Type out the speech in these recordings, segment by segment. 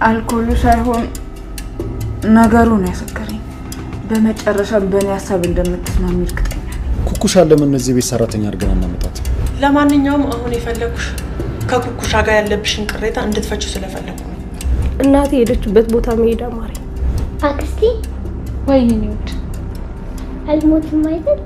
አልኮሉ ሳይሆን ነገሩ ነው ያሰከረኝ በመጨረሻ በእኔ ሐሳብ እንደምትስማሚ እርግጠኛ ነኝ ኩኩሻ ለምን እዚህ ቤት ሰራተኛ አድርገን እናመጣት ለማንኛውም አሁን የፈለኩሽ ከኩኩሻ ጋር ያለብሽን ቅሬታ እንድትፈቺው ስለፈለኩ ነው እናቴ ሄደችበት ቦታ መሄድ አማረኝ አክስቴ ወይኔ ውድ አልሞትም አይደል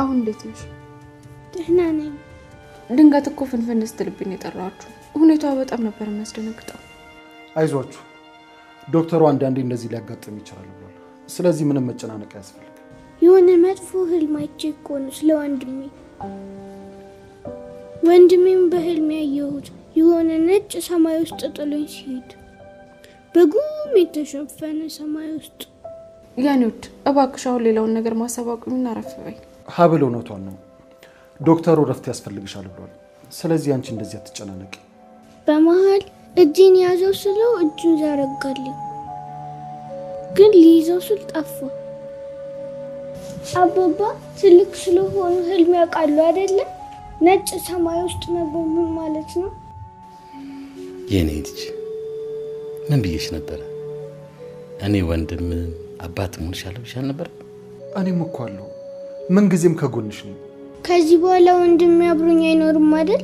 አሁን እንዴት ነሽ? ደህና ነኝ። ድንገት እኮ ፍንፍን ስትልብኝ የጠራችሁ ሁኔታው በጣም ነበር የሚያስደነግጠው። አይዟችሁ ዶክተሩ አንዳንዴ እንደዚህ ሊያጋጥም ይችላል ብሏል። ስለዚህ ምንም መጨናነቅ ያስፈልግ። የሆነ መጥፎ ህልም አይቼ እኮ ነው ስለ ወንድሜም በህልም ያየሁት የሆነ ነጭ ሰማይ ውስጥ ጥሎኝ ሲሄድ በጉም የተሸፈነ ሰማይ ውስጥ ያኔውት እባክሽ አሁን ሌላውን ነገር ማሰባቁኝና አረፍበይ ሀብል እውነቷን ነው ዶክተሩ ረፍት ያስፈልግሻል ብሏል ስለዚህ አንቺ እንደዚህ አትጨናነቂ በመሃል እጄን ያዘው ስለው እጁን ዘረጋልኝ ግን ሊይዘው ስል ጠፋ አባባ ትልቅ ስለሆኑ ህልም ያውቃሉ አይደለ ነጭ ሰማይ ውስጥ ነበር ምን ማለት ነው የኔ ልጅ ምን ብዬሽ ነበር እኔ ወንድም አባት ሙልሻለሁ ይሻል ነበር እኔም እኮ አለው ምን ጊዜም ከጎንሽ ነው ከዚህ በኋላ ወንድሜ አብሮኝ አይኖርም አይደል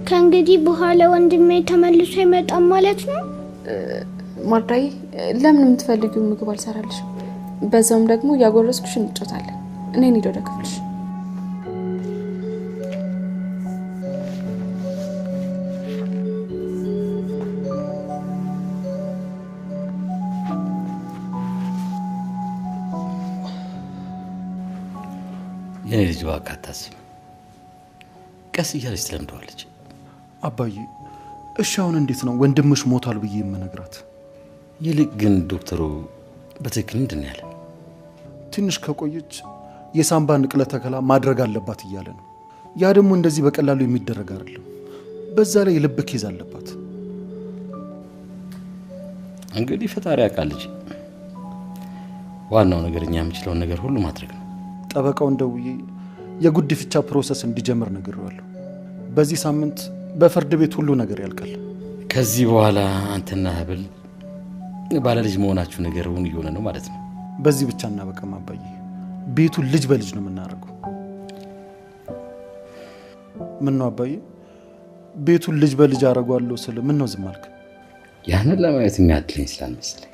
ከእንግዲህ በኋላ ወንድሜ ተመልሶ አይመጣም ማለት ነው ማርዳይ ለምን የምትፈልጊው ምግብ አልሰራልሽም በዛውም ደግሞ ያጎረስኩሽ እንጫወታለን እኔ እንሂድ ወደ ክፍልሽ የኔ ልጅ ባካታስብ ቀስ እያለች ትለምደዋለች አባዬ እሺ አሁን እንዴት ነው ወንድምሽ ሞታል ብዬ የምነግራት ይልቅ ግን ዶክተሩ በትክክል ምንድን ያለ ትንሽ ከቆየች የሳምባ ንቅለ ተከላ ማድረግ አለባት እያለ ነው ያ ደግሞ እንደዚህ በቀላሉ የሚደረግ አይደለም በዛ ላይ ልብ ኬዝ አለባት እንግዲህ ፈጣሪ ያውቃል ዋናው ነገር እኛ የምንችለው ነገር ሁሉ ማድረግ ነው ጠበቃው እንደውዬ የጉድፍቻ ፕሮሰስ እንዲጀምር ነግሬዋለሁ በዚህ ሳምንት በፍርድ ቤት ሁሉ ነገር ያልቃል ከዚህ በኋላ አንተና ሀብል ባለ ልጅ መሆናችሁ ነገር ሆነ ይሆነ ነው ማለት ነው በዚህ ብቻ እናበቃም አባዬ ቤቱ ልጅ በልጅ ነው የምናደርገው ምን ነው አባዬ ቤቱ ልጅ በልጅ አደርጋለሁ ስለ ምን ነው ዝም አልክ ያንን ለማየት የሚያድልኝ ስላልመሰለኝ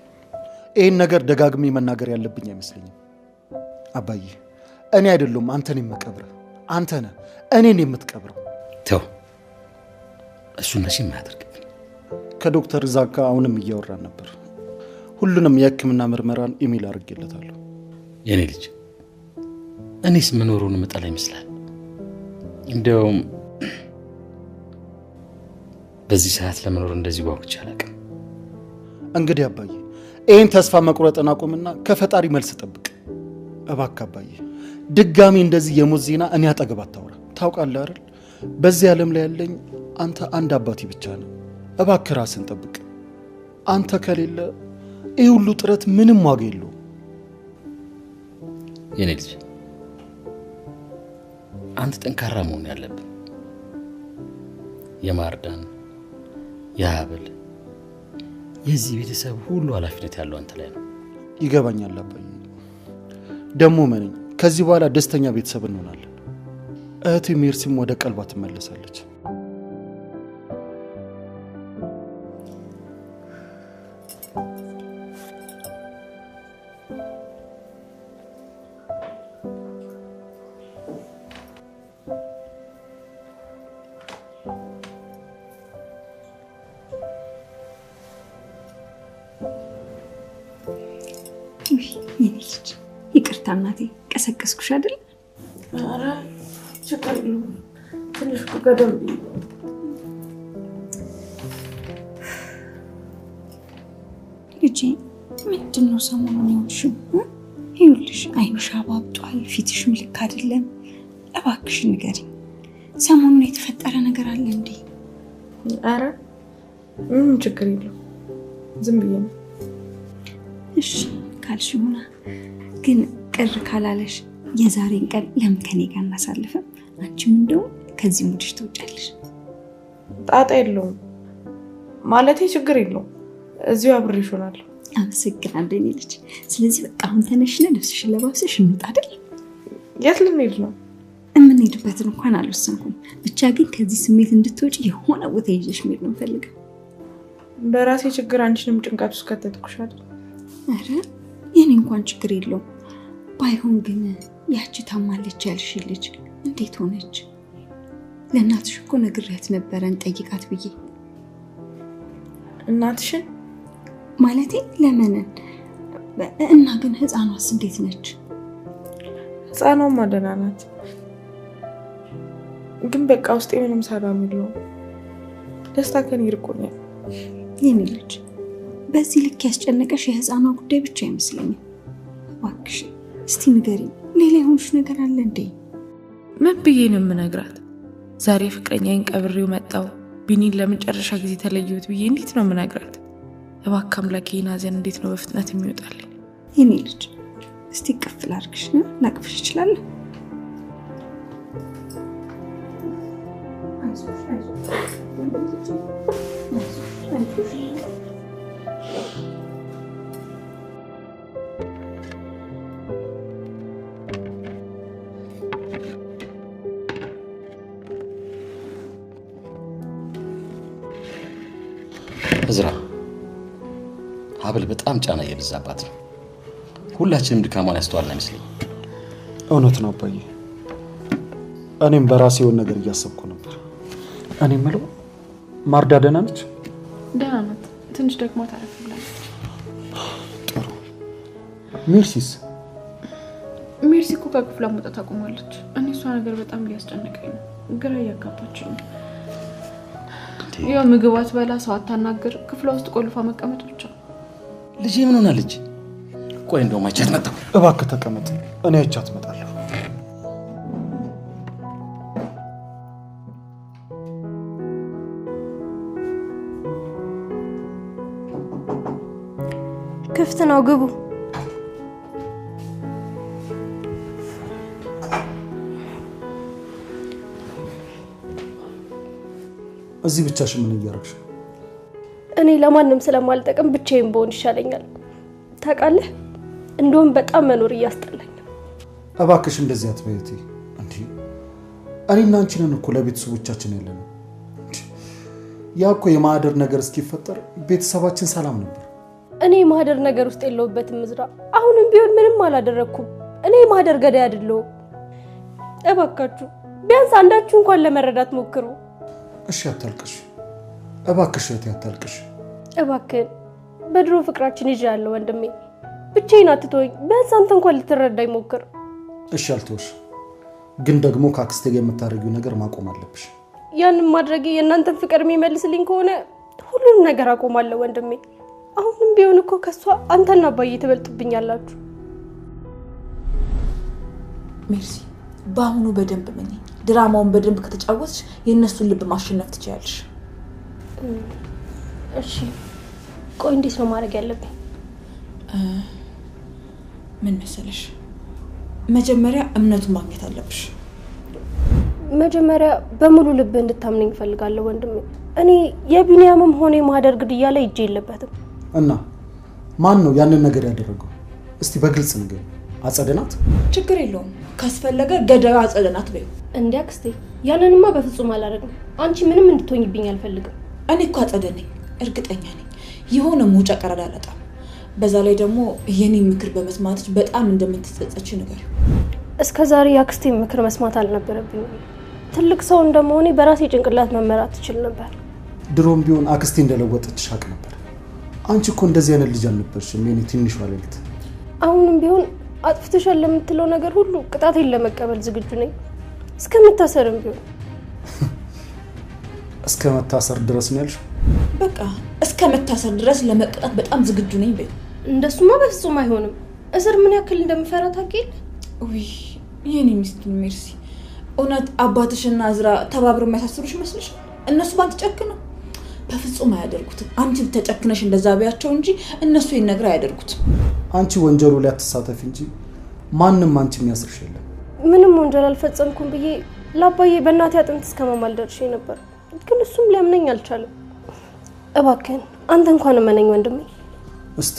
ይሄን ነገር ደጋግሜ መናገር ያለብኝ አይመስለኝም አባዬ እኔ አይደለም አንተን የምቀብረ አንተ ነህ እኔን የምትቀብረው ተው እሱ መቼም አያደርግብኝ ከዶክተር ዛካ አሁንም እያወራን ነበር ሁሉንም የህክምና ምርመራን ኢሜል አድርጌለታለሁ የኔ ልጅ እኔስ መኖሩን መጣላ ይመስላል እንደውም በዚህ ሰዓት ለመኖር እንደዚህ ጓጉቼ አላውቅም እንግዲህ አባዬ ይሄን ተስፋ መቁረጥና አቁምና ከፈጣሪ መልስ ጠብቅ እባክህ አባዬ ድጋሚ እንደዚህ የሞት ዜና እኔ አጠገብ አታውራ ታውቃለህ አይደል በዚህ ዓለም ላይ ያለኝ አንተ አንድ አባቴ ብቻ ነህ እባክህ ራስን ጠብቅ አንተ ከሌለ ይሄ ሁሉ ጥረት ምንም ዋጋ የለውም የኔ ልጅ አንተ ጠንካራ መሆን ያለብህ የማርዳን የሀብል የዚህ ቤተሰብ ሁሉ ኃላፊነት ያለው አንተ ላይ ነው ይገባኛል አባዬ ደሞ ማንኝ ከዚህ በኋላ ደስተኛ ቤተሰብ እንሆናለን እህቴ ሜርሲም ወደ ቀልባ ትመለሳለች ይቅርታ እናቴ ቀሰቀስኩሽ አይደል አረ ችግር የለም ትንሽ ገደም ልጄ ምንድነው ሰሞኑን ያልሽው ይኸውልሽ አይንሽ አባብጧል፣ ፊትሽም ልክ አይደለም። እባክሽ ንገሪኝ፣ ሰሞኑን የተፈጠረ ነገር አለ እንዴ? አረ ምንም ችግር የለውም፣ ዝም ብዬ ነው። እሺ ካልሽ ሆና፣ ግን ቅር ካላለሽ የዛሬን ቀን ለምን ከኔ ጋር እናሳልፍም? አንቺም እንደው ከዚህ ሙድሽ ትወጫለሽ። ጣጣ የለውም ማለቴ ችግር የለውም፣ እዚሁ አብሬሽ እሆናለሁ። አመሰግናለሁ የኔ ልጅ። ስለዚህ በቃ አሁን ተነሽና ልብስሽን ለባብሰሽ እንውጣ አይደል? የት ልንሄድ ነው? የምንሄድበትን እንኳን አልወሰንኩም፣ ብቻ ግን ከዚህ ስሜት እንድትወጪ የሆነ ቦታ ይዤሽ መሄድ ነው የምፈልገው። በራሴ ችግር አንቺንም ጭንቀት ውስጥ ከተትኩሽ አይደል? አረ የኔ እንኳን ችግር የለውም። ባይሆን ግን ያቺ ታማለች ያልሽ ልጅ እንዴት ሆነች? ለእናትሽ እኮ ነግሬያት ነበረ እንጠይቃት ብዬ። እናትሽን ማለቴ ለምንን እና ግን ህፃኗስ እንዴት ነች? ህፃኗማ ደህና ናት፣ ግን በቃ ውስጤ ምንም ሰላም የለውም። ደስታ ከኔ ይርቆኛል። የኔ ልጅ በዚህ ልክ ያስጨነቀሽ የህፃኗ ጉዳይ ብቻ አይመስለኝም። እባክሽ እስቲ ንገሪኝ፣ ሌላ የሆንሽ ነገር አለ እንዴ? ምን ብዬ ነው የምነግራት? ዛሬ ፍቅረኛዬን ቀብሬው መጣው ቢኒን ለመጨረሻ ጊዜ ተለየሁት ብዬ እንዴት ነው የምነግራት? እባክህ አምላኬ ናዘን እንዴት ነው በፍጥነት የሚወጣልኝ? የኔ ልጅ እስቲ ቅፍል አድርግሽ ነው ላቅፍሽ ይችላል? እዝራ ሀብል በጣም ጫና እየበዛባት ነው። ሁላችንም ድካሟን ያስተዋልን አይመስልኝ። እውነት ነው አባዬ፣ እኔም በራሴ የሆነ ነገር እያሰብኩ ነበር። እኔ የምለው ማርዳ ደህና ነች? ደህና ናት፣ ትንሽ ደግሞ ታረፍ ብላለች። ጥሩ። ሚርሲስ? ሚርሲ እኮ ከክፍሏ መውጣት አቁማለች። እኔ እሷ ነገር በጣም እያስጨነቀኝ ነው፣ ግራ እያጋባችኝ ነው። ያው ምግብ አትበላ፣ ሰው አታናግር፣ ክፍሏ ውስጥ ቆልፋ መቀመጥ ብቻ። ልጄ ምን ሆናለች? ቆይ እንደውም አይቻት መጣሁ። እባክህ ተቀመጥ፣ እኔ አይቻት እመጣለሁ። ክፍት ነው፣ ግቡ። እዚህ ብቻሽን ምን እያደረግሽ? እኔ ለማንም ስለማልጠቅም ብቻዬን ብሆን ይሻለኛል። ታውቃለህ፣ እንደውም በጣም መኖር እያስጠላኝ። እባክሽ እንደዚህ አትበይቲ። እንዴ እኔና አንቺ ነን እኮ ለቤተሰቦቻችን ያለነው። ያ እኮ የማህደር ነገር እስኪፈጠር ቤተሰባችን ሰላም ነበር። እኔ ማህደር ነገር ውስጥ የለውበትም እዝራ። አሁንም ቢሆን ምንም አላደረኩም። እኔ ማህደር ገዳይ አይደለሁም። እባካችሁ ቢያንስ አንዳችሁ እንኳን ለመረዳት ሞክሩ። እሺ አታልቅሽ እባክሽ፣ እህቴ አታልቅሽ። እባክህን በድሮ ፍቅራችን ይዣለሁ ወንድሜ፣ ብቻዬን አትተወኝ። ቢያንስ አንተ እንኳን ልትረዳኝ ሞክር። እሺ አልተውሽ፣ ግን ደግሞ ከአክስቴ ጋር የምታደርጊው ነገር ማቆም አለብሽ። ያንን ማድረጌ የእናንተን ፍቅር የሚመልስልኝ ከሆነ ሁሉንም ነገር አቆማለሁ ወንድሜ። አሁንም ቢሆን እኮ ከሷ አንተና አባዬ ትበልጡብኛላችሁ። ሜርሲ፣ በአሁኑ በደንብ መኘኝ። ድራማውን በደንብ ከተጫወትሽ የእነሱን ልብ ማሸነፍ ትችያለሽ። እሺ ቆይ እንዴት ነው ማድረግ ያለብኝ? ምን መሰለሽ፣ መጀመሪያ እምነቱን ማግኘት አለብሽ። መጀመሪያ በሙሉ ልብ እንድታምነኝ እፈልጋለሁ ወንድሜ። እኔ የቢኒያምም ሆነ ማህደር ግድያ ላይ እጄ የለበትም። እና ማን ነው ያንን ነገር ያደረገው? እስቲ በግልጽ ንገሪ። አጸደ ናት? ችግር የለውም፣ ካስፈለገ ገዳዩ አጸደ ናት በይው። እንዴ አክስቴ፣ ያንንማ በፍጹም አላደርግም። አንቺ ምንም እንድትሆኝብኝ አልፈልግም። እኔ እኮ አጸደ ነኝ፣ እርግጠኛ ነኝ። የሆነ ሙጫ ቀረዳ አላጣም። በዛ ላይ ደግሞ የኔ ምክር በመስማትሽ በጣም እንደምትጸጸች ነገር። እስከዛሬ የአክስቴ ምክር መስማት አልነበረብኝም። ትልቅ ሰው እንደመሆኔ በራሴ ጭንቅላት መመራት ትችል ነበር። ድሮም ቢሆን አክስቴ እንደለወጠችሽ አውቅ ነበር። አንቺ እኮ እንደዚህ አይነት ልጅ አልነበርሽም የኔ ትንሿ ሌሊት። አሁንም ቢሆን አጥፍተሻል ለምትለው ነገር ሁሉ ቅጣቴን ለመቀበል ዝግጁ ነኝ፣ እስከምታሰርም ቢሆን። እስከ መታሰር ድረስ ነው ያልሽው? በቃ እስከ መታሰር ድረስ ለመቀጣት በጣም ዝግጁ ነኝ በይው። እንደሱማ በፍጹም አይሆንም። እስር ምን ያክል እንደምፈራ ታውቂል? ውይ የኔ ምስኪን ሜርሲ፣ እውነት አባትሽና እዝራ ተባብረው የሚያሳስሩሽ ይመስልሽ? እነሱ ባንተ ጨክነው በፍጹም አያደርጉትም። አንቺ ተጨክነሽ እንደዛ ቢያቸው እንጂ እነሱ ይሄን ነገር አያደርጉትም። አንቺ ወንጀሉ ላይ አትሳተፊ እንጂ ማንም አንቺ የሚያስርሽ የለም። ምንም ወንጀል አልፈጸምኩም ብዬ ለአባዬ በእናቴ አጥንት እስከማማል ደርሼ ነበር፣ ግን እሱም ሊያምነኝ አልቻለም። እባክህን አንተ እንኳን እመነኝ ወንድሜ። እስቲ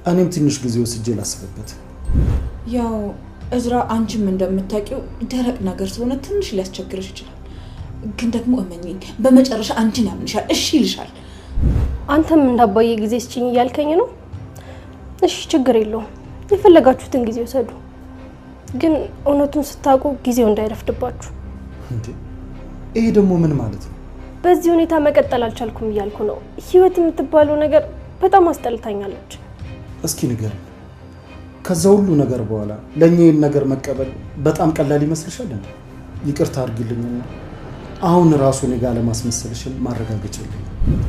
እኔም ትንሽ ጊዜ ወስጄ ላስብበት። ያው እዝራ አንቺም እንደምታውቂው ደረቅ ነገር ስለሆነ ትንሽ ሊያስቸግርሽ ይችላል፣ ግን ደግሞ እመኚኝ በመጨረሻ አንቺን ያምንሻል፣ እሺ ይልሻል። አንተም እንዳባዬ ጊዜ ስጪኝ እያልከኝ ነው? እሺ ችግር የለውም፣ የፈለጋችሁትን ጊዜ ወሰዱ፣ ግን እውነቱን ስታውቁ ጊዜው እንዳይረፍድባችሁ። እንዴ ይሄ ደግሞ ምን ማለት ነው? በዚህ ሁኔታ መቀጠል አልቻልኩም እያልኩ ነው። ህይወት የምትባለው ነገር በጣም አስጠልታኛለች። እስኪ ንገር፣ ከዛ ሁሉ ነገር በኋላ ለኛ ይሄን ነገር መቀበል በጣም ቀላል ይመስልሻል? ይቅርታ አድርጊልኝና አሁን ራሱ እኔ ጋር ለማስመሰልሽን ማረጋገጫለኝ።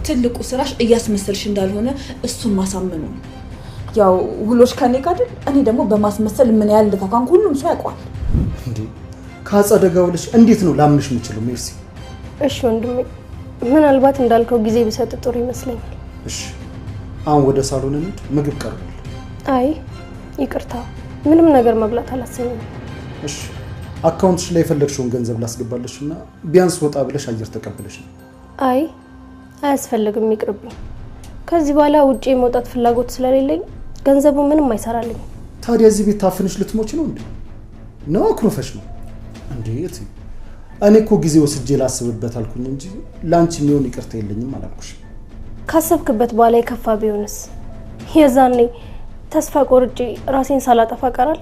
ትልቁ ስራሽ እያስመሰልሽ እንዳልሆነ እሱን ማሳመኑ ነው። ያው ውሎሽ ከኔ ጋር አይደል? እኔ ደግሞ በማስመሰል ምን ያህል እንደታካንኩ ሁሉም ሰው ያውቃል። እንዴ ካጸደጋው ልሽ እንዴት ነው ላምንሽ የምችለው? ሜርሲ እሺ ወንድሜ፣ ምናልባት እንዳልከው ጊዜ ብሰጥ ጥሩ ይመስለኛል። እሺ አሁን ወደ ሳሎን እንሂድ፣ ምግብ ቀርቧል። አይ ይቅርታ፣ ምንም ነገር መብላት አላሰኘም። እሺ አካውንትሽ ላይ የፈለግሽውን ገንዘብ ላስገባለሽና ቢያንስ ወጣ ብለሽ አየር ተቀበለሽ ነው። አይ አያስፈልግም፣ ይቅርብኝ። ከዚህ በኋላ ውጪ የመውጣት ፍላጎት ስለሌለኝ ገንዘቡ ምንም አይሰራልኝ። ታዲያ እዚህ ቤት ታፍንሽ ልትሞች ነው እንዴ? ነው አክሮፈሽ ነው እንዴት? እኔ እኮ ጊዜ ወስጄ ላስብበት አልኩኝ እንጂ ላንቺ የሚሆን ይቅርታ የለኝም አላልኩሽ? ካሰብክበት በኋላ የከፋ ቢሆንስ? የዛኔ ተስፋ ቆርጬ ራሴን ሳላጠፋ ቀራል።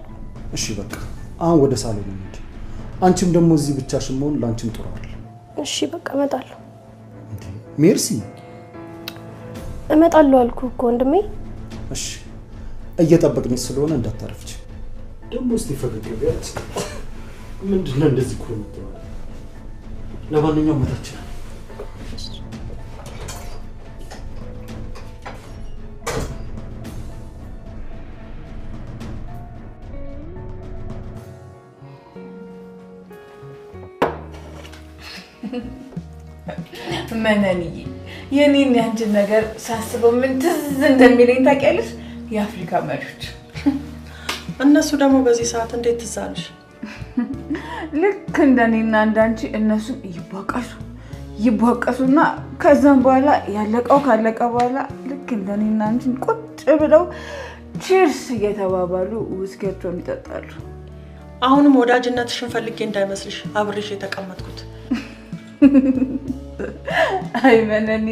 እሺ በቃ አሁን ወደ ሳሎን እንሂድ። አንቺም ደግሞ እዚህ ብቻሽን መሆን ላንቺም ጥሩ አይደል? እሺ በቃ እመጣለሁ። እንዴ ሜርሲ፣ እመጣለሁ አልኩህ እኮ ወንድሜ። እሺ እየጠበቅንሽ ስለሆነ እንዳታረፍች። ደግሞ እስቲ ፈገግ በያት። ምንድነው እንደዚህ እኮ ነው? ለማንኛውም መታችን መነንዬ፣ የኔን ያንቺን ነገር ሳስበው ምን ትዝ እንደሚለኝ ታውቂያለሽ? የአፍሪካ መሪዎች። እነሱ ደግሞ በዚህ ሰዓት እንዴት ትዝ አለሽ? ልክ እንደኔና እንዳንቺ እነሱም ይቧቀሱና ከዛም በኋላ ያለቀው ካለቀ በኋላ ልክ እንደኔና አንቺን ቁጭ ብለው ቺርስ እየተባባሉ ውስኪያቸውን ይጠጣሉ። አሁንም ወዳጅነትሽን ፈልጌ እንዳይመስልሽ አብሬሽ የተቀመጥኩት። አይ መነኒ፣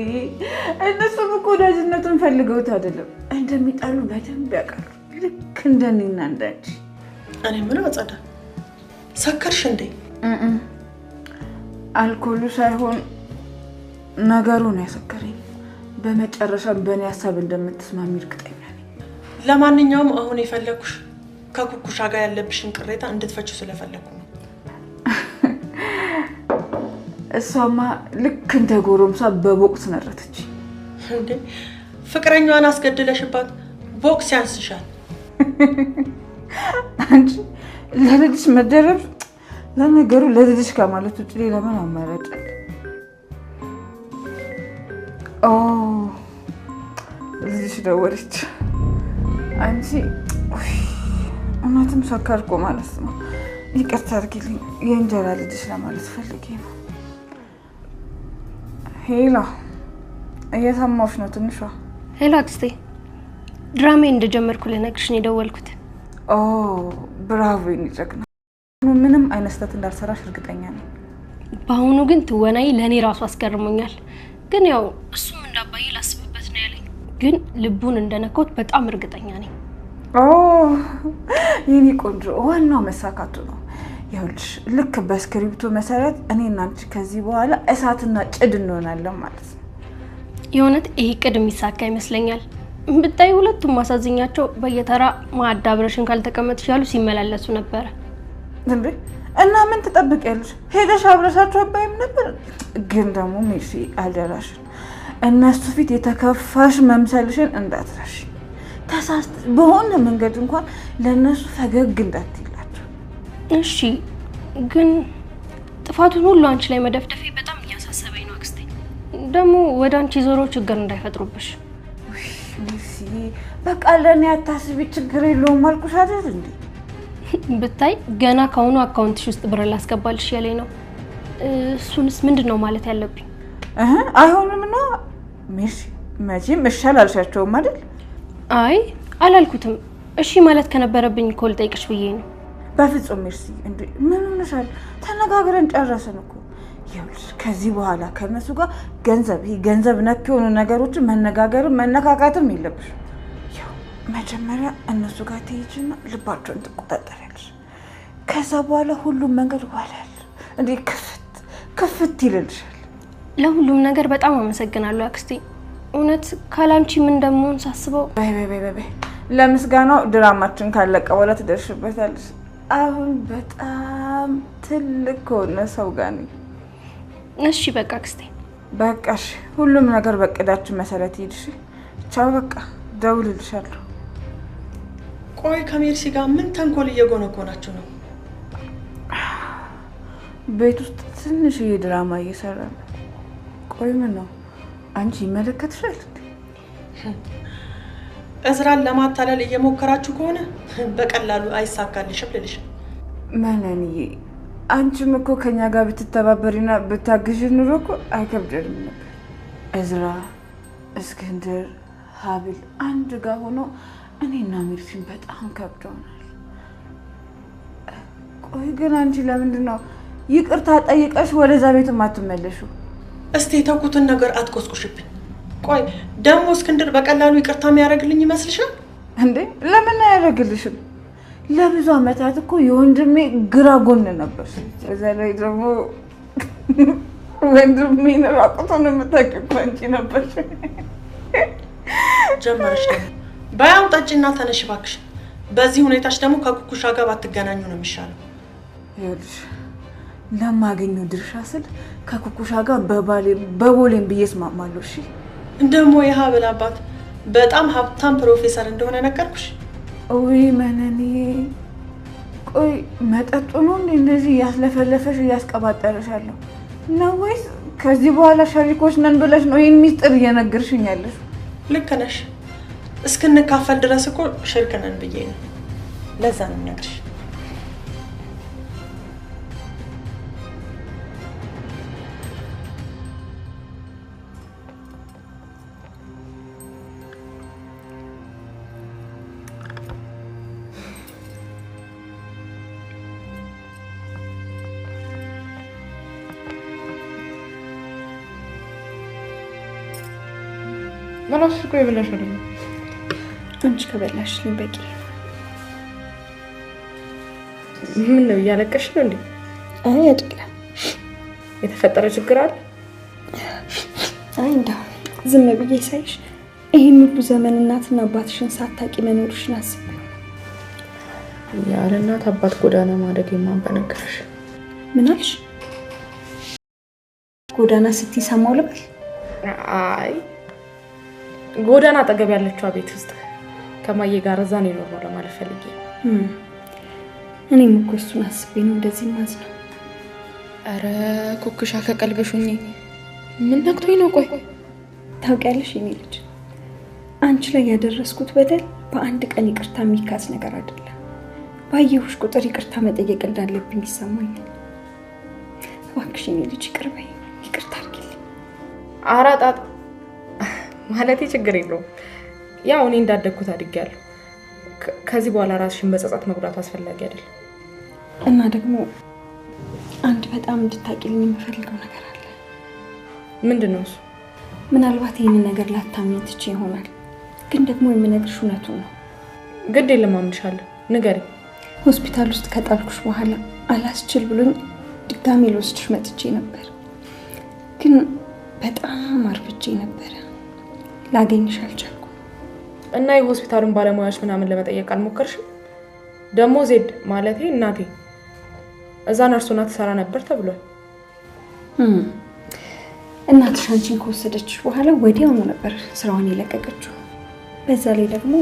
እነሱም እኮ ወዳጅነቱን ፈልገውት አይደለም፣ እንደሚጣሉ በደንብ ያውቃሉ። ልክ እንደኔና እንዳንቺ። እኔ ምን አጸዳ፣ ሰከርሽ እንዴ? አልኮሉ ሳይሆን ነገሩ ነው ያሰከረኝ። በመጨረሻ በእኔ ሀሳብ እንደምትስማሚ እርግጠኛ ነኝ። ለማንኛውም አሁን የፈለኩሽ ከኩኩሻ ጋር ያለብሽን ቅሬታ እንድትፈቺው ስለፈለኩ ነው። እሷማ ልክ እንደ ጎረምሳ በቦክስ ነረተች። እንዴ ፍቅረኛዋን አስገድለሽባት ቦክስ ያንስሻል? አንቺ ለልጅሽ መደረብ፣ ለነገሩ ለልጅሽ ከማለት ውጭ ሌላ ምን አማራጭ አለ? ኦ ልጅሽ ደወለች። አንቺ እውነትም ሰከርኩ ማለት ነው። ይቅርታ አድርጊልኝ፣ የእንጀራ ልጅሽ ለማለት ፈልጌ ነው። ሄሎ፣ እየሰማሁሽ ነው ትንሿ። ሄሎ አክስቴ፣ ድራሜ እንደጀመርኩ ልነግርሽ ነው የደወልኩት። ኦ ብራቮ፣ ይጨግና። ምንም አይነት ስህተት እንዳልሰራሽ እርግጠኛ ነኝ። በአሁኑ ግን ትወናይ ለእኔ ራሱ አስገርሞኛል። ግን ያው እሱም እንዳባዬ ላስብበት ነው ያለኝ። ግን ልቡን እንደነካሁት በጣም እርግጠኛ ነኝ። ኦ የኔ ቆንጆ፣ ዋናው መሳካቱ ነው። ይኸውልሽ ልክ በስክሪፕቱ መሰረት እኔና አንቺ ከዚህ በኋላ እሳትና ጭድ እንሆናለን ማለት ነው። የእውነት ይሄ ቅድ የሚሳካ ይመስለኛል። ብታይ ሁለቱም ማሳዝኛቸው በየተራ ማዕድ አብረሽን ካልተቀመጥሽ ያሉ ሲመላለሱ ነበረ። እንዴ እና ምን ትጠብቂያለሽ? ሄደሽ አብረሻቸው አባይም ነበር። ግን ደግሞ ሜርሲ አደራሽን እነሱ ፊት የተከፋሽ መምሰልሽን እንዳትረሺ። ተሳስተ በሆነ መንገድ እንኳን ለነሱ ፈገግ እንዳትይላቸው። እሺ ግን ጥፋቱን ሁሉ አንቺ ላይ መደፍደፌ በጣም እያሳሰበኝ ነው አክስቴ። ደግሞ ወደ አንቺ ዞሮ ችግር እንዳይፈጥሩብሽ። ሜርሲ በቃ ለኔ አታስቢ፣ ችግር የለውም አልኩሽ አይደል እንዴ? ብታይ ገና ከሆኑ አካውንትሽ ውስጥ ብር ላስገባልሽ ያለኝ ነው። እሱንስ ምንድነው ማለት ያለብኝ? አይሆንም ነው ሜርሲ፣ መቼም እሺ አላልሻቸውም አይደል? አይ አላልኩትም። እሺ ማለት ከነበረብኝ እኮ ልጠይቅሽ ብዬ ነው። በፍጹም ሜርሲ፣ እንዴ ምን ሆነሻል? ተነጋግረን ጨረስን እኮ። ይኸውልሽ ከዚህ በኋላ ከነሱ ጋር ገንዘብ ነክ የሆኑ ነገሮችን መነጋገርም መነካካትም የለብሽም። ያው መጀመሪያ እነሱ ጋር ትሄጂና ልባቸውን ትቆጣጠሪያለሽ። ከዛ በኋላ ሁሉም መንገድ ዋላል እንዴ ክፍት ይልልሻል። ለሁሉም ነገር በጣም አመሰግናለሁ አክስቴ። እውነት ካላንቺ ምን እንደምሆን ሳስበው በይ ለምስጋናው ድራማችን ካለቀ በኋላ ትደርሽበታለሽ። አሁን በጣም ትልቅ ከሆነ ሰው ጋር ነኝ። እሺ በቃ አክስቴ። በቃሽ፣ ሁሉም ነገር በቅዳችን መሰረት ይድሽ። ቻው በቃ ደውልልሻለሁ። ቆይ ከሜርሲ ጋር ምን ተንኮል እየጎነጎናችሁ ነው? ቤት ውስጥ ትንሽዬ ድራማ እየሰራ ነው። ቆይ ምን ነው አንቺ ይመለከትሻል እንዴ? እዝራን ለማታለል እየሞከራችሁ ከሆነ በቀላሉ አይሳካልሽም ልልሽ። መነንዬ አንቺም እኮ ከኛ ጋር ብትተባበሪና ብታግዥ ኑሮ እኮ አይከብደንም ነበር። እዝራ፣ እስክንድር፣ ሀብል አንድ ጋር ሆኖ እኔና ሜርሲን በጣም ከብዶናል። ቆይ ግን አንቺ ለምንድን ነው ይቅርታ ጠይቀሽ ወደዛ ቤት ማትመለሹ? እስቲ የተውኩትን ነገር አትቆስቁሽብኝ። ቆይ ደግሞ እስክንድር በቀላሉ ይቅርታ የሚያደርግልኝ ይመስልሻል እንዴ? ለምን አያደርግልሽም? ለብዙ አመታት እኮ የወንድሜ ግራ ጎን ነበር። በዛ ላይ ደግሞ ወንድሜን ራቁቱን የምታውቂው አንቺ ነበር። ጀመረሽ ደግሞ ባያው ጠጪና ተነሽ እባክሽ። በዚህ ሁኔታሽ ደግሞ ከኩኩሻ ጋር ባትገናኙ ነው የሚሻለው። ይኸውልሽ ለማገኘው ድርሻ ስል ከኩኩሻ ጋር በቦሌም ብዬ እስማማለሁ። እሺ ደግሞ የሀብል አባት በጣም ሀብታም ፕሮፌሰር እንደሆነ ነገርኩሽ። ወይ መነኔ፣ ቆይ መጠጡ ነው እንደዚህ ያስለፈለፈሽ ያስቀባጠረሻለሁ ነው ወይስ ከዚህ በኋላ ሸሪኮች ነን ብለሽ ነው ይሄን ሚስጥር እየነገርሽኝ ያለሽ? ልክ ነሽ። እስክንካፈል ድረስ እኮ ሽርክ ነን ብዬ ነው። ለዛ ነው የምነግርሽ። መላሽ እኮ የበላሽ አይደለም። አንቺ ከበላሽልኝ በቂ። ምን ነው እያለቀሽ ነው እንዴ? አይ አይደለም። የተፈጠረ ችግር አለ? አይ እንደው ዝም ብዬ ሳይሽ ይሄን ሁሉ ዘመን እናትና አባትሽን ሳታቂ መኖርሽን አስብ። ያለ እናት አባት ጎዳና ማደግ የማን በነገርሽ? ምን አልሽ? ጎዳና ስትይ ሰማው ልበል? አይ ጎዳና አጠገብ ያለችው ቤት ውስጥ ከማዬ ጋር እዛ ነው የኖርነው ለማለት ፈልጌ። እኔም እኮ እሱን አስቤ ነው እንደዚህ ማዝነው። አረ ኩኩሻ ከቀልብሽ ሁኚ። ምን ነክቶኝ ነው? ቆይ ታውቂያለሽ የኔ ልጅ፣ አንቺ ላይ ያደረስኩት በደል በአንድ ቀን ይቅርታ የሚካስ ነገር አይደለም። ባየሁሽ ቁጥር ይቅርታ መጠየቅ እንዳለብኝ ይሰማኛል። እባክሽ የኔ ልጅ ይቅር በይ፣ ይቅርታ አድርጊልኝ። አራጣጥ ማለቴ ችግር የለውም። ያው እኔ እንዳደግኩት አድጌያለሁ። ከዚህ በኋላ ራስሽን በጸጸት መጉዳት አስፈላጊ አይደለም። እና ደግሞ አንድ በጣም እንድታቂልኝ የምፈልገው ነገር አለ። ምንድነው እሱ? ምናልባት ይህንን ነገር ላታምኚ ትችይ ይሆናል፣ ግን ደግሞ የምነግርሽ እውነቱን ነው። ግድ የለም አምንሻለሁ፣ ንገሪኝ። ሆስፒታል ውስጥ ከጣልኩሽ በኋላ አላስችል ብሎኝ ድጋሜ ልወስድሽ መጥቼ ነበር፣ ግን በጣም አርፍጄ ነበረ። ላገኝሽ አልቻልኩም። እና የሆስፒታሉን ባለሙያዎች ምናምን ለመጠየቅ አልሞከርሽም? ደግሞ ዜድ ማለቴ እናቴ እዛ ነርሱና ትሰራ ነበር ተብሏል። እናትሽ አንቺን ከወሰደችሽ በኋላ ወዲያውኑ ነበር ስራዋን የለቀቀችው። በዛ ላይ ደግሞ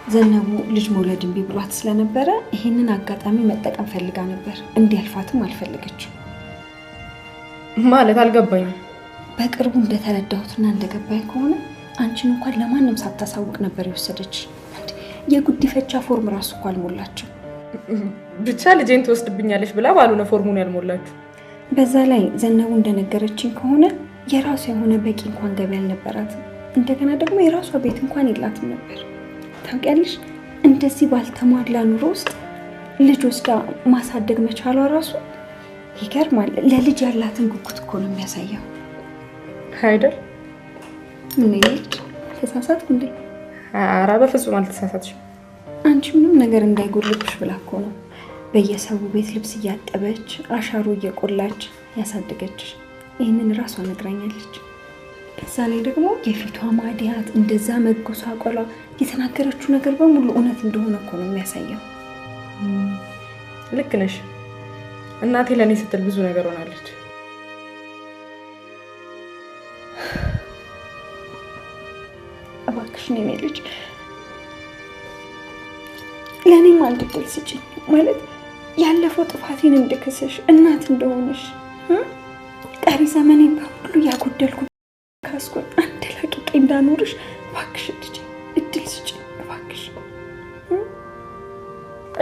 ዘነቡ ልጅ መውለድ እምቢ ብሏት ስለነበረ ይሄንን አጋጣሚ መጠቀም ፈልጋ ነበር። እንዲያልፋትም አልፈለገችም። ማለት አልገባኝም። በቅርቡ እንደተረዳሁትና እንደገባኝ ከሆነ አንቺን እንኳን ለማንም ሳታሳውቅ ነበር የወሰደች። የጉዲፈቻ ፎርም ራሱ እኮ አልሞላችው። ብቻ ልጄን ትወስድብኛለች ብላ ባልሆነ ፎርሙን ያልሞላችሁ። በዛ ላይ ዘነቡ እንደነገረችኝ ከሆነ የራሷ የሆነ በቂ እንኳን ገቢ አልነበራትም። እንደገና ደግሞ የራሷ ቤት እንኳን የላትም ነበር። ታውቂያለሽ፣ እንደዚህ ባልተሟላ ኑሮ ውስጥ ልጅ ወስዳ ማሳደግ መቻሏ ራሱ ይገርማል። ለልጅ ያላትን ጉጉት እኮ ነው የሚያሳየው አይደል? ምን ይልሽ? ተሳሳትኩ እንዴ? ኧረ በፍጹም አልተሳሳትሽም። አንቺ ምንም ነገር እንዳይጎልብሽ ብላ እኮ ነው በየሰው ቤት ልብስ እያጠበች አሻሮ እየቆላች ያሳደገችሽ። ይህንን ራሷ ነግራኛለች። በዛ ላይ ደግሞ የፊቷ ማዲያት እንደዛ መጎሳቆሏ የተናገረችው ነገር በሙሉ እውነት እንደሆነ እኮ ነው የሚያሳየው። ልክ ነሽ። እናቴ ለእኔ ስትል ብዙ ነገር ሆናለች። እባክሽ የኔ ልጅ ለእኔም አንድ ዕድል ስጪኝ። ማለት ያለፈው ጥፋቴን እንድክስሽ እናት እንደሆነሽ ቀሪ ዘመኔን በሙሉ ያጎደልኩ ካስቆን አንድ ላቂቄ እንዳኖርሽ እባክሽ ልጅ ዕድል ስጪኝ እባክሽ።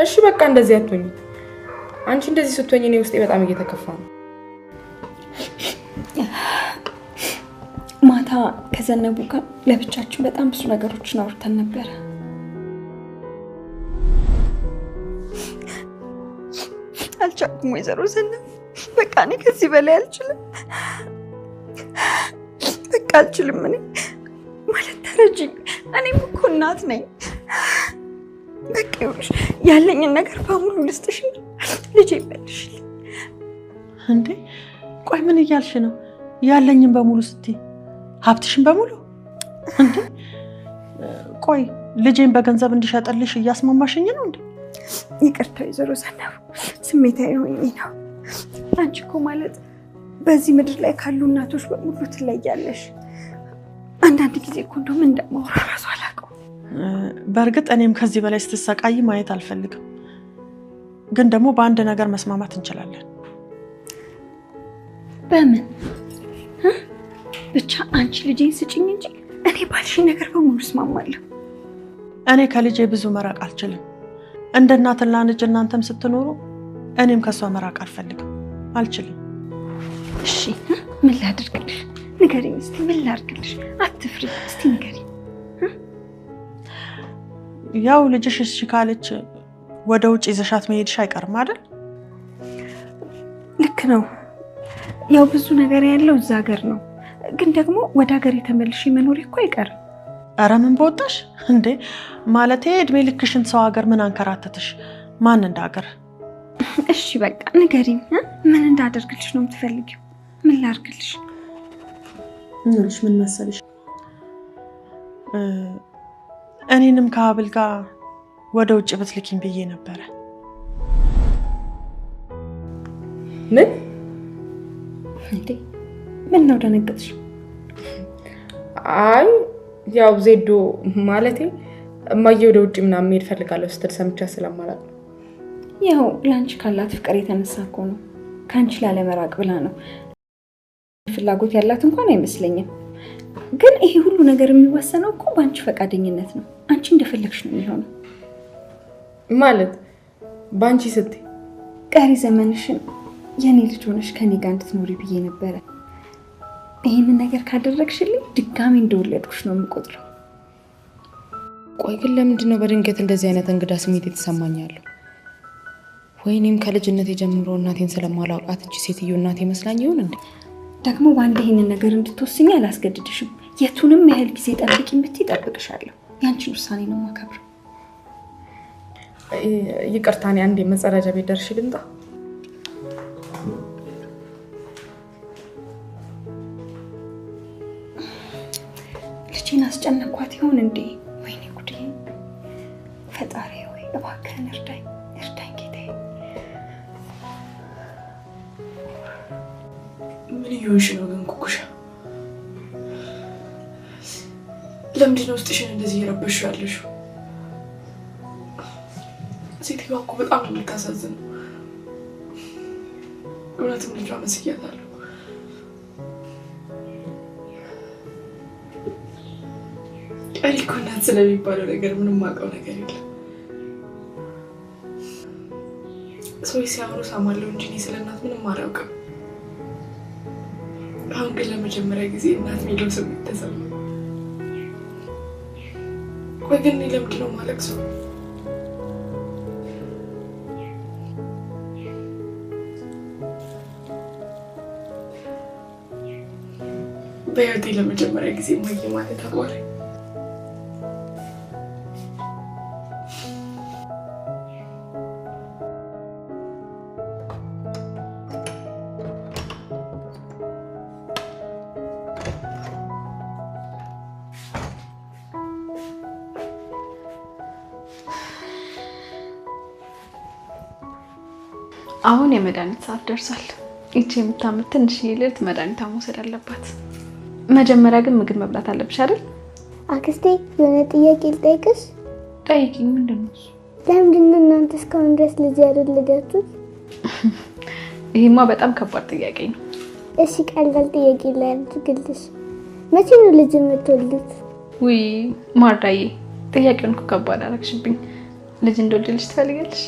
እሺ በቃ እንደዚህ አትሆኚ። አንቺ እንደዚህ ስትሆኚ እኔ ውስጤ በጣም እየተከፋ ነው። ማታ ከዘነቡ ጋር ለብቻችን በጣም ብዙ ነገሮችን አውርተን ነበረ። አልቻልኩም ወይዘሮ ዘነቡ፣ በቃ እኔ ከዚህ በላይ አልችልም። በቃ አልችልም። እኔ ማለት ተረጅኝ። እኔም እኮ እናት ነኝ። በቃ ይኸውልሽ ያለኝን ነገር በሙሉ ልስጥሽ፣ ልጄ ይበልሽልኝ። እንዴ ቆይ ምን እያልሽ ነው? ያለኝን በሙሉ ስትይ ሀብትሽን በሙሉ? እንዴ ቆይ ልጄን በገንዘብ እንዲሸጥልሽ እያስማማሽኝ ነው እንዴ? ይቅርታ ወይዘሮ ዘነቡ፣ ስሜታዊ ሆኜ ነው። አንቺ እኮ ማለት በዚህ ምድር ላይ ካሉ እናቶች በሙሉ ትለያለሽ። አንዳንድ ጊዜ እኮ እንደውም እንደማወራ እራሱ አላውቀውም። በእርግጥ እኔም ከዚህ በላይ ስትሰቃይ ማየት አልፈልግም። ግን ደግሞ በአንድ ነገር መስማማት እንችላለን። በምን? ብቻ አንቺ ልጄን ስጭኝ እንጂ እኔ ባልሽኝ ነገር በሙሉ እስማማለሁ። እኔ ከልጄ ብዙ መራቅ አልችልም። እንደ እናትና ልጅ እናንተም ስትኖሩ እኔም ከሷ መራቅ አልፈልግም፣ አልችልም። እሺ ምን ላድርግልሽ? ንገሪኝ እስቲ፣ ምን ላድርግልሽ? አትፍሪ፣ እስቲ ንገሪኝ። ያው ልጅሽ እሺ ካለች ወደ ውጭ ይዘሻት መሄድሽ አይቀርም አይደል? ልክ ነው። ያው ብዙ ነገር ያለው እዛ ሀገር ነው። ግን ደግሞ ወደ ሀገር የተመልሽ መኖር እኮ አይቀርም። ኧረ ምን በወጣሽ እንዴ! ማለቴ እድሜ ልክሽን ሰው ሀገር ምን አንከራተትሽ? ማን እንደ ሀገር? እሺ በቃ ንገሪኝ፣ ምን እንዳደርግልሽ ነው የምትፈልጊው? ምን ላድርግልሽ? ምን መሰልሽ፣ እኔንም ከሀብል ጋር ወደ ውጭ ብትልኪኝ ብዬ ነበረ። ምን እንዴ? ምን ነው ደነገጥሽ? አይ ያው ዜዶ ማለቴ እማዬ ወደ ውጭ ምናምን መሄድ ፈልጋለሁ ስትል ሰምቻ ስለማላውቅ ነው። ያው ላንቺ ካላት ፍቅር የተነሳ እኮ ነው። ካንቺ ላለመራቅ ብላ ነው። ፍላጎት ያላት እንኳን አይመስለኝም። ግን ይሄ ሁሉ ነገር የሚወሰነው እኮ በአንቺ ፈቃደኝነት ነው። አንቺ እንደፈለግሽ ነው የሚሆነው። ማለት በአንቺ ስትይ ቀሪ ዘመንሽን የኔ ልጅ ሆነሽ ከኔ ጋር እንድትኖሪ ብዬ ነበረ። ይሄንን ነገር ካደረግሽልኝ ድጋሚ እንደወለድኩሽ ነው የምቆጥረው። ቆይ ግን ለምንድን ነው በድንገት እንደዚህ አይነት እንግዳ ስሜት የተሰማኛለሁ? ወይኔም ከልጅነት ጀምሮ እናቴን ስለማላውቃት እቺ ሴትዮ እናቴ መስላኝ ይሆን እንዴ? ደግሞ ባንዴ ይሄንን ነገር እንድትወስኝ አላስገድድሽም። የቱንም ያህል ጊዜ ጠብቂኝ ብትይ እጠብቅሻለሁ። ያንቺን ውሳኔ ነው የማከብረው። ይቅርታ፣ እኔ አንዴ መጸዳጃ ቤት ደርሼ ልምጣ። ልጄን አስጨነኳት ይሆን እንዴ? ወይኔ ጉዴ! ፈጣሪ ወይ እባክህን እርዳኝ፣ እርዳኝ ጌታዬ። ምን ይሆንሽ ነው ግን ኩኩሻ? ለምንድን ነው ውስጥሽን እንደዚህ እየረበሽው ያለሽው? እኮ በጣም ነው የምታሳዝነው። እውነትም ልጇ መስያታለሁ። እኔ እኮ እናት ስለሚባለው ነገር ምንም የማውቀው ነገር የለም። ሰዎች ሲያወሩ እሰማለሁ እንጂ እኔ ስለ እናት ምንም አላውቅም። አሁን ግን ለመጀመሪያ ጊዜ እናት የሚለው ስሜት ተሰማኝ። ቆይ ግን እኔ ለምንድን ነው የማለቅሰው? በህይወቴ ለመጀመሪያ ጊዜ እማዬ ማለት አማረኝ። አሁን የመድኃኒት ሰዓት ደርሷል። እቺ የምታምር ትንሽዬ ልጅ መድኃኒቷ መውሰድ አለባት። መጀመሪያ ግን ምግብ መብላት አለብሽ አይደል? አክስቴ የሆነ ጥያቄ ልጠይቅሽ? ጠይቂኝ። ምንድን ነው እሱ? ለምንድን ነው እናንተ እስካሁን ድረስ ልጅ ያልወለዳችሁት? ይሄማ በጣም ከባድ ጥያቄ ነው። እሺ ቀላል ጥያቄ ላይ አድርግልሽ። መቼ ነው ልጅ የምትወልዱት? ውይ ማርዳዬ፣ ጥያቄውን እኮ ከባድ አደረግሽብኝ። ልጅ እንደወልድልሽ ትፈልጊያለሽ?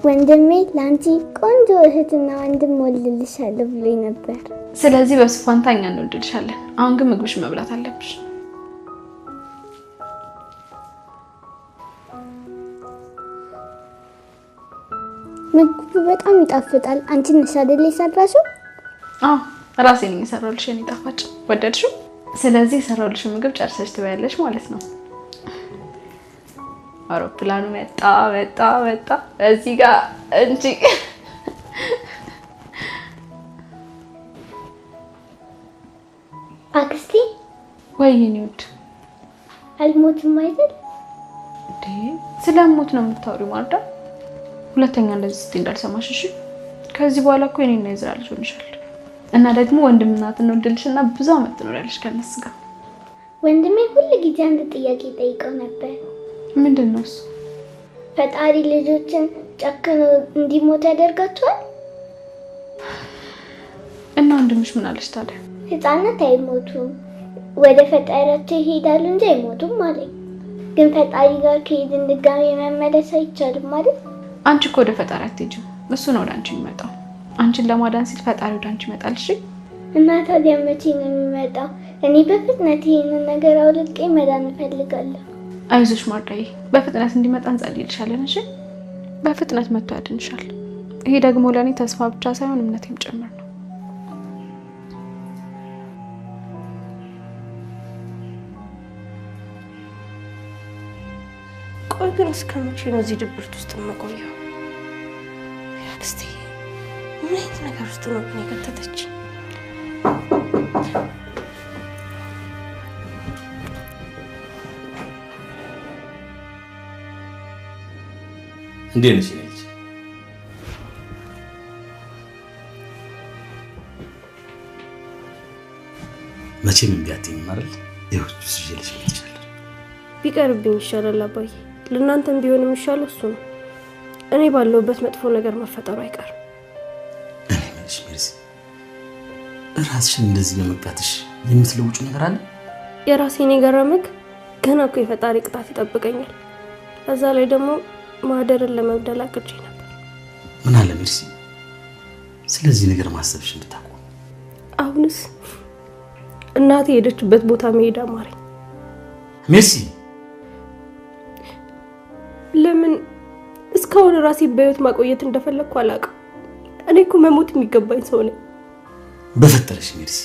ወንድሜ ለአንቺ ቆንጆ እህትና ወንድም ወልድልሻለሁ ብሎኝ ነበር። ስለዚህ በሱ ፋንታ እኛ እንወልድልሻለን። አሁን ግን ምግብሽ መብላት አለብሽ። ምግቡ በጣም ይጣፍጣል። አንቺ ነሽ አይደል የሰራሽው? አዎ ራሴ ነኝ የሰራሁልሽ። የኔ ጣፋጭ ወደድሽው? ስለዚህ የሰራሁልሽ ምግብ ጨርሰሽ ትበያለሽ ማለት ነው። አውሮፕላኑ መጣ መጣ መጣ። እዚህ ጋር እንጂ አክስቴ ወይ የኔ ውድ አልሞትም አይደል? ስለሞት ነው የምታወሪው ማርዳ? ሁለተኛ እንደዚህ ስትይ እንዳልሰማሽ እሺ? ከዚህ በኋላ እኮ የኔና የዝራ ልጅ ሆንሻል እና ደግሞ ወንድምናት እንወልድልሽና ብዙ አመት ትኖሪያለሽ ከነሱ ጋር። ወንድሜ ሁሉ ጊዜ አንድ ጥያቄ ጠይቀው ነበር። ምንድን ነው እሱ? ፈጣሪ ልጆችን ጨክኖ እንዲሞት ያደርጋቸዋል? እና ወንድምሽ ምን አለሽ ታዲያ? ህፃናት አይሞቱም፣ ወደ ፈጣሪያቸው ይሄዳሉ እንጂ አይሞቱም አለኝ። ግን ፈጣሪ ጋር ከሄድን ድጋሜ መመለስ አይቻልም ማለት? አንቺ እኮ ወደ ፈጣሪ አትሄጂም፣ እሱ ነው ወደ አንቺ የሚመጣው። አንቺን ለማዳን ሲል ፈጣሪ ወደ አንቺ ይመጣል። እሺ እና ታዲያ መቼ ነው የሚመጣው? እኔ በፍጥነት ይሄንን ነገር አውልቄ መዳን እፈልጋለሁ። አይዞሽ ማርዳዬ፣ በፍጥነት እንዲመጣ እንጸልይልሻለን። እሺ በፍጥነት መጥቶ ያድንሻል። ይሄ ደግሞ ለእኔ ተስፋ ብቻ ሳይሆን እምነቴም ጭምር ነው። ቆይ ግን እስከ መቼ ነው እዚህ ድብርት ውስጥ የምቆየው? አክስቴ ምን አይነት ነገር ውስጥ ነው ግን የከተተች? እንዴት ነሽ ልጅ? መቼም እምቢ አትይኝም አይደል? ይሁን ስጅልሽ ይችላል። ቢቀርብኝ ይሻላል አባዬ። ለእናንተም ቢሆን የሚሻለው እሱ ነው። እኔ ባለሁበት መጥፎ ነገር መፈጠሩ አይቀርም። እኔ ምንሽ ሜርሲ፣ ራስሽን እንደዚህ በመቅጣትሽ የምትለውጩ ነገር አለ? የራሴን የገረመክ ገና እኮ የፈጣሪ ቅጣት ይጠብቀኛል። ከዛ ላይ ደግሞ ማደርን ለመግደል አቅጄ ነበር። ምን አለ ሜርሲ፣ ስለዚህ ነገር ማሰብሽ እንድታቆም። አሁንስ እናቴ ሄደችበት ቦታ መሄድ አማረኝ። ሜርሲ፣ ለምን እስካሁን ራሴ በህይወት ማቆየት እንደፈለኩ አላውቅም። እኔ እኮ መሞት የሚገባኝ ሰው ነኝ። በፈጠረሽ ሜርሲ፣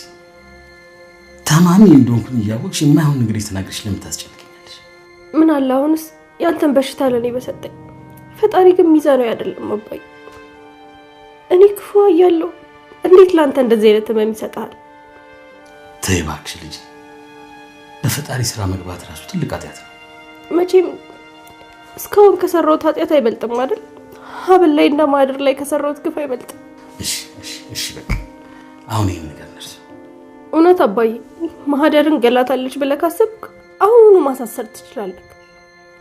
ታማሚ እንደሆንኩኝ እያወቅሽ የማይሆን ነገር የተናገርሽ ለምን ታስጨንቀኛለሽ? ምን አለ አሁንስ ያንተን በሽታ ለኔ በሰጠኝ። ፈጣሪ ግን ሚዛናዊ አይደለም አባዬ። እኔ ክፉ እያለሁ እንዴት ላንተ እንደዚህ አይነት ህመም ይሰጣል? ተይ እባክሽ ልጅ፣ በፈጣሪ ስራ መግባት ራሱ ትልቅ ኃጢአት ነው። መቼም እስካሁን ከሰራሁት ኃጢአት አይበልጥም አይደል? ሀብል ላይ እና ማድር ላይ ከሰራሁት ግፍ አይበልጥም። እሺ እሺ እሺ፣ በቃ አሁን ይሄን ነገር ነርስ። እውነት አባዬ፣ ማህደርን ገላታለች ብለህ ካሰብክ አሁኑኑ ማሳሰር ትችላለህ።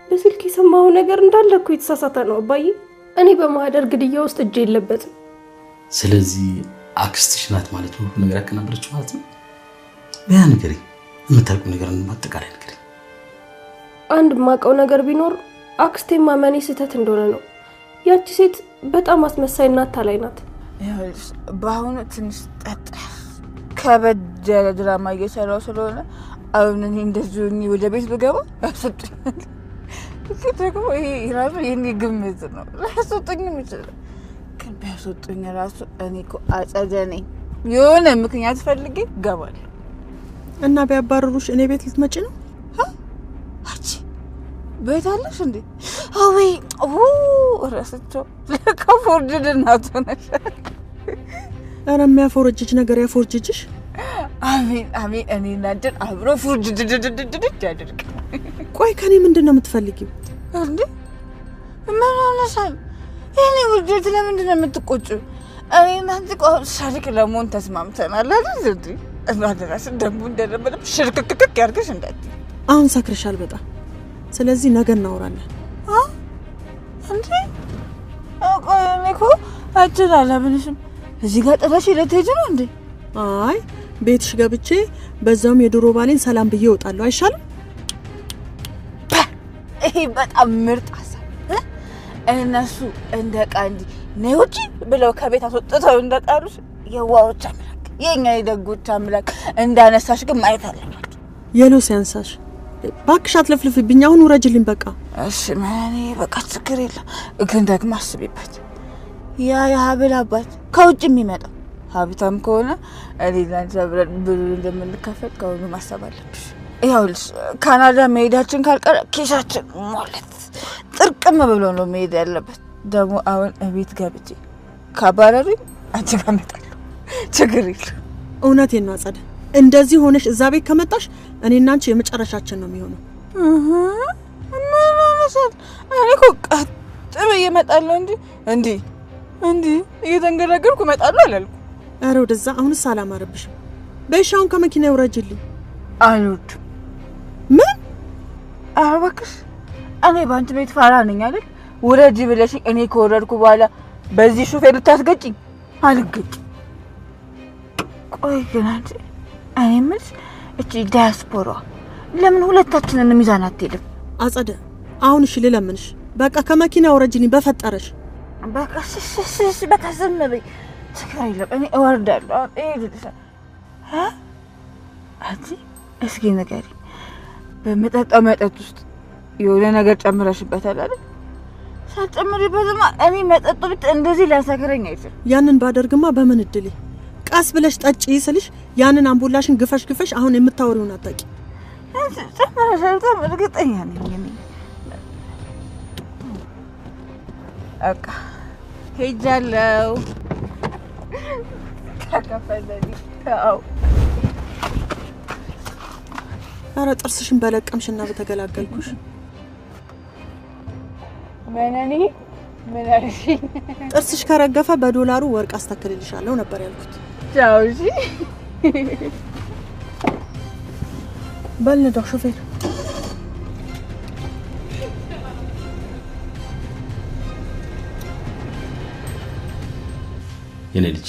በስልክ የሰማው ነገር እንዳለ እኮ የተሳሳተ ነው አባዬ። እኔ በማህደር ግድያ ውስጥ እጅ የለበትም። ስለዚህ አክስትሽ ናት ማለት ነው ነገር ያከናበረችው ማለት ነው። ያ ነገር የምታውቁ ነገር እንደማጠቃላይ ነገር አንድ ማቀው ነገር ቢኖር አክስቴ ማመኔ ስህተት እንደሆነ ነው። ያቺ ሴት በጣም አስመሳይና አታላይ ናት። በአሁኑ ትንሽ ጠጥ ከበድ ያለ ድራማ እየሰራው ስለሆነ አሁን እኔ እንደዚህ ወደ ቤት ብገባ ያስወጡኛል። ደግሞ ይሄ ራሱ የኔ ግምት ነው። ያስወጡኝም ይችላል። ግን ቢያስወጡኝ ራሱ እኔ እኮ አጸደ ነኝ። የሆነ ምክንያት ፈልጌ እገባለሁ። እና ቢያባረሩሽ እኔ ቤት ልትመጪ ነው? አቺ ቤት አለሽ እንዴ? አይ ረስቸው ለካ ፎርጅድ እናት ሆነሽ። ኧረ የሚያፎርጅጅ ነገር ያፎርጅጅሽ። አሜን አሜን። እኔ እናንተን አብሮ ፎርጅድ ያድርግ። ቆይ ከኔ ምንድነው የምትፈልጊው እንዴ? ምን ሆነሻል? እኔ ውዴት ለምንድን ነው የምትቆጪው? እኔ እናንተ ሻሪክ ለመሆን ተስማምተናል አይደል እንዴ? እናደራሽ ደሙ እንደነበረ ሽርክክክ ያርገሽ እንዳትይ። አሁን ሰክረሻል በጣም። ስለዚህ ነገ እናወራለን። እንዴ? ቆይ እኔ እኮ አልችልም። እዚህ ጋር ጥለሽ ልትሄጂ ነው እንዴ? አይ ቤትሽ ገብቼ በዛውም የድሮ ባሌን ሰላም ብዬ እወጣለሁ አይሻልም? ይሄ በጣም ምርጥ ሀሳብ። እነሱ እንደ ቃንዲ ነውጪ ብለው ከቤት አስወጥተው እንደጣሉሽ የዋዎች አምላክ የኛ የደጎች አምላክ እንዳነሳሽ ግን ማየት አለባችሁ። የሎ ሲያንሳሽ ባክሽ አትለፍልፍብኝ። አሁን ውረጅልኝ በቃ። እሺ ማኔ በቃ ችግር የለም። ግን ደግሞ አስቢበት። ያ የሀብል አባት ከውጭ የሚመጣው ሀብታም ከሆነ እኔና ዘብረን ብሉ እንደምንከፈል ከሆነ ማሰብ አለብሽ። ይኸውልሽ ካናዳ መሄዳችን ካልቀረ ኬሻችን ሞለት ጥርቅም ብሎ ነው መሄድ ያለበት። ደግሞ አሁን እቤት ገብቼ ካባረሩኝ አንቺ ጋር እመጣለሁ። ችግር የለም። እውነቴን ነው አጸደ። እንደዚህ ሆነሽ እዛ ቤት ከመጣሽ እኔና አንቺ የመጨረሻችን ነው የሚሆነው። ምን ሆነሻል? እኔ እኮ ቀጥሎ እየመጣለሁ እንጂ እየተንገዳገርኩ እመጣለሁ አላልኩም። ኧረ ወደዛ አሁንስ አላማረብሽም። በሻውን ከመኪና ይወረጅልኝ። አልወድም። ምን? እባክሽ እኔ ባንቺ ቤት ፋራ ነኝ አይደል? ውረጂ ብለሽ እኔ ከወረድኩ በኋላ በዚህ ሹፌር ልታስገጭኝ? አልገጭም። ቆይ ግን አንቺ እኔ የምልሽ እቺ ዳያስፖራ ለምን ሁለታችንን ሚዛን አትሄድም? አጸደ አሁን እሺ ልለምንሽ፣ በቃ ከመኪና ወረጅልኝ በፈጠረሽ። በቃ እሺ በቃ ዝም በይ። ችግር የለም እኔ እወርዳለሁ። እሄድልሻለሁ። አንቺ እስኪ ንገሪ፣ በመጠጣው መጠጥ ውስጥ የሆነ ነገር ጨምረሽበታል አይደል? ሳጨምሪበትማ እኔ መጠጡ ብቻ እንደዚህ ሊያሰክረኝ አይችልም። ያንን ባደርግማ በምን እድሌ። ቀስ ብለሽ ጠጪ ስልሽ ያንን አምቡላሽን ግፈሽ አሁን የምታወሪውን አጣቂ። ጨምረሻል እርግጠኛ ነኝ። በቃ ሄጃለሁ። ተከፈለኝ። አዎ ኧረ ጥርስሽን በለቀምሽና በተገላገልኩሽ። ምን አልሽ? ጥርስሽ ከረገፈ በዶላሩ ወርቅ አስተክልልሻለሁ ነበር ያልኩት። ቻው። እሺ በል ንዳው ሾፌር። የኔ ልጅ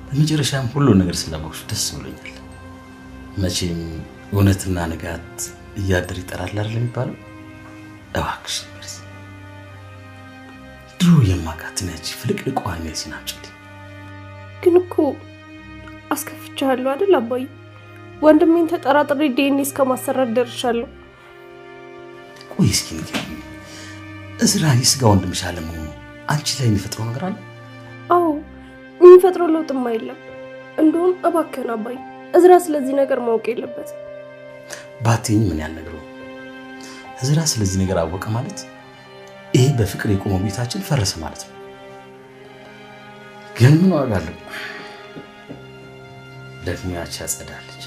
በመጨረሻም ሁሉ ነገር ስላወቅሽ ደስ ብሎኛል። መቼም እውነትና ንጋት እያደር ይጠራል አይደል የሚባለው? እባክሽ ድሮ የማውቃትን ያቺ ፍልቅልቋ ሜርሲን አምጪልኝ። ግን እኮ አስከፍቻለሁ አይደል አባዬ? ወንድሜን ተጠራጥሬ ዲኤንኤ እስከማሰራት ደርሻለሁ። ቆይ እስኪ ንገሪኝ፣ እዝራ የስጋ ወንድምሽ አለመሆኑ አንቺ ላይ የሚፈጥረው ነገር አለ? አዎ የሚፈጥረው ለውጥማ የለም። እንደውም እባክህን አባዬ እዝራ ስለዚህ ነገር ማወቅ የለበትም። ባትይኝ ምን ያልነገረው? እዝራ ስለዚህ ነገር አወቀ ማለት ይሄ በፍቅር የቆመው ቤታችን ፈረሰ ማለት ነው። ግን ምን ዋጋ አለው? ደግሞ ያቺ አጸዳለች።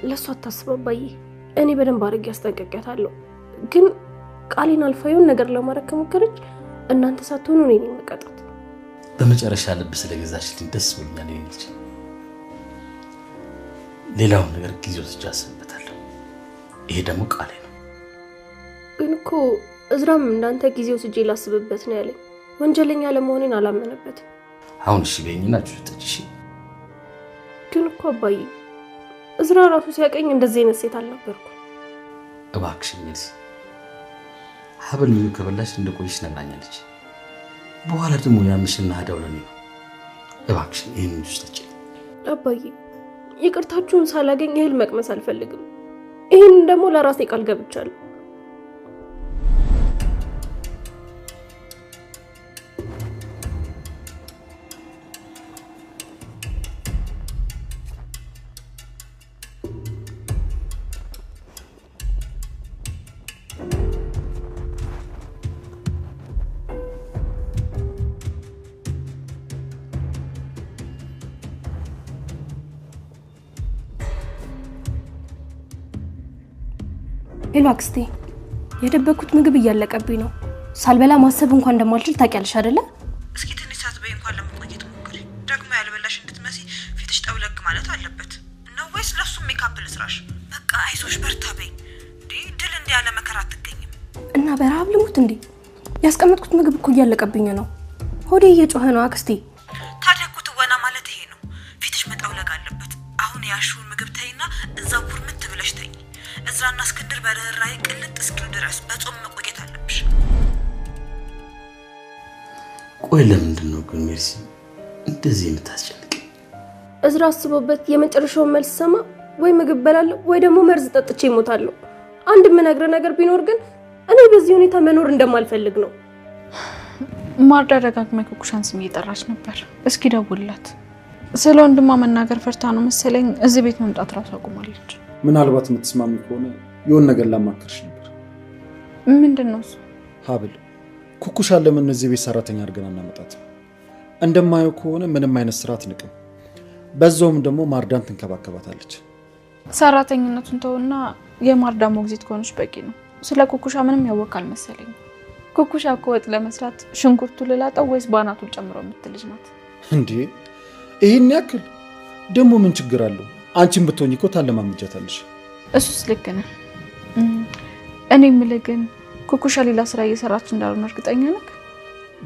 ለሷ አታስብ አባዬ፣ እኔ በደንብ አድርጌ አስጠንቅቄያታለሁ። ግን ቃሌን አልፋዩን ነገር ለማድረግ ከሞከረች እናንተ ሳትሆኑ እኔ ነኝ የምቀጣት። በመጨረሻ ልብ ስለገዛችልኝ ደስ ብሎኛል የኔ ልጅ። ሌላውን ነገር ጊዜ ወስጄ አስብበታለሁ። ይሄ ደግሞ ቃሌ ነው። ግን እኮ እዝራም እንዳንተ ጊዜ ወስጄ ላስብበት ነው ያለኝ። ወንጀለኛ ለመሆኔን አላመነበትም። አሁን እሺ በይኝና ጭጥጭ ግን እኮ አባዬ እዝራ ራሱ ሲያቀኝ እንደዚህ አይነት ሴት አልነበርኩም። እባክሽ ሜርሲ ሀብል ምግብ ከበላሽ እንደቆይሽ ነግራኛለች። በኋላ ደግሞ ያምሽና ሄዳው ለኔ ነው። እባክሽ ይሄን ጁስ ጠጪ። አባዬ ይቅርታችሁን ሳላገኝ እህል መቅመስ አልፈልግም። ይሄን ደግሞ ለራሴ ቃል ገብቻለሁ። ሄሎ አክስቴ፣ የደበኩት ምግብ እያለቀብኝ ነው። ሳልበላ ማሰብ እንኳን እንደማልችል ታውቂያለሽ አይደለ? እስኪ ትንሽ ሳትበይ እንኳን ለመቆየት ሞክሪ። ደግሞ ያልበላሽ እንድትመሲ ፊትሽ ጠውለግ ማለት አለበት ነው ወይስ ለሱም ሜካፕ ልስራሽ? በቃ አይዞሽ በርታ በይ። ድል እንዲህ ያለ መከራ አትገኝም። እና በረሃብ ልሙት እንዴ? ያስቀመጥኩት ምግብ እኮ እያለቀብኝ ነው። ሆዴ እየጮኸ ነው አክስቴ። ታዲያ እኮ ትወና ማለት ይሄ ነው። ፊትሽ መጠውለግ አለበት። አሁን ያሽውን ምግብ ተይና እዛው ኩርምት ብለሽ ተይ። እዝራና እስክንድር በረራይ ቅልጥ እስኪሉ ድረስ በጾም መቆየት አለብሽ። ቆይ ለምንድን ነው ግን ሜርሲ እንደዚህ የምታስጨንቅ? እዝራ አስቦበት የመጨረሻውን መልስ ሰማ ወይ ምግብ በላለሁ ወይ ደግሞ መርዝ ጠጥቼ እሞታለሁ። አንድ የምነግርህ ነገር ቢኖር ግን እኔ በዚህ ሁኔታ መኖር እንደማልፈልግ ነው። ማርዳ ደጋግማ ኩኩሻን ስም እየጠራች ነበር። እስኪ ደውልላት። ስለ ወንድሟ መናገር ፈርታ ነው መሰለኝ እዚህ ቤት መምጣት ራሱ አቁማለች። ምናልባት የምትስማሚ ከሆነ የሆነ ነገር ላማክርሽ ነበር። ምንድነው እሱ? ሀብል ኩኩሻን ለምን እዚህ ቤት ሰራተኛ አድርገን አናመጣት? እንደማየው ከሆነ ምንም አይነት ስራ አትንቅም። በዛውም ደግሞ ማርዳን ትንከባከባታለች። ሰራተኝነቱን ተውና የማርዳ ሞግዚት ከሆነች በቂ ነው። ስለ ኩኩሻ ምንም ያወቃል መሰለኝ። ኩኩሻ እኮ ወጥ ለመስራት ሽንኩርቱ ልላጣው ወይስ ባናቱን ጨምሮ የምትልጅ ናት እንዴ? ይሄን ያክል ደግሞ ምን ችግር አለው? አንቺን ብትሆኚ እኮ ታለማምጃታለሽ። እሱስ ልክ ነህ። እኔ የምልህ ግን ኩኩሻ ሌላ ስራ እየሰራች እንዳልሆነ እርግጠኛ ነህ?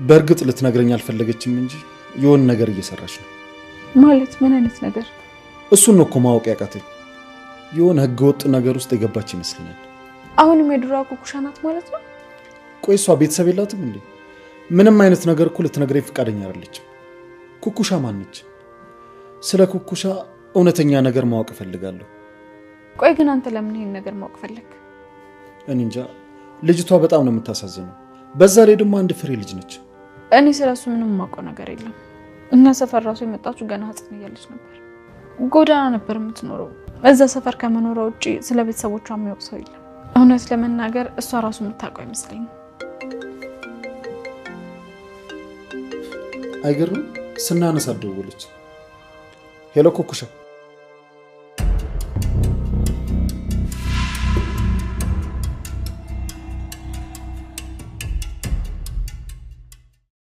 በእርግጥ ልትነግረኝ አልፈለገችም እንጂ የሆነ ነገር እየሰራች ነው። ማለት ምን አይነት ነገር? እሱን ነው እኮ ማወቅ ያቃተኝ። የሆነ ህገወጥ ነገር ውስጥ የገባች ይመስለኛል። አሁንም የድሮ ኩኩሻ ናት ማለት ነው? ቆይ እሷ ቤተሰብ የላትም እንዴ? ምንም አይነት ነገር እኮ ልትነግረኝ ፈቃደኛ አይደለችም። ኩኩሻ ማን ነች? ስለ ኩኩሻ እውነተኛ ነገር ማወቅ ፈልጋለሁ። ቆይ ግን አንተ ለምን ይሄን ነገር ማወቅ ፈለክ? እኔ እንጃ። ልጅቷ በጣም ነው የምታሳዝነው። በዛ ላይ ደግሞ አንድ ፍሬ ልጅ ነች። እኔ ስለሱ ምንም ማውቀው ነገር የለም። እኛ ሰፈር ራሱ የመጣችው ገና ህፃን እያለች ነበር። ጎዳና ነበር የምትኖረው። እዛ ሰፈር ከመኖሯ ውጪ ስለ ቤተሰቦቿ የሚያውቅ ሰው የለም። እውነት ለመናገር እሷ ራሱ የምታውቀው አይመስለኝም። አይገርም? ስናነሳ ደወለች። ሄሎ ኩኩሻ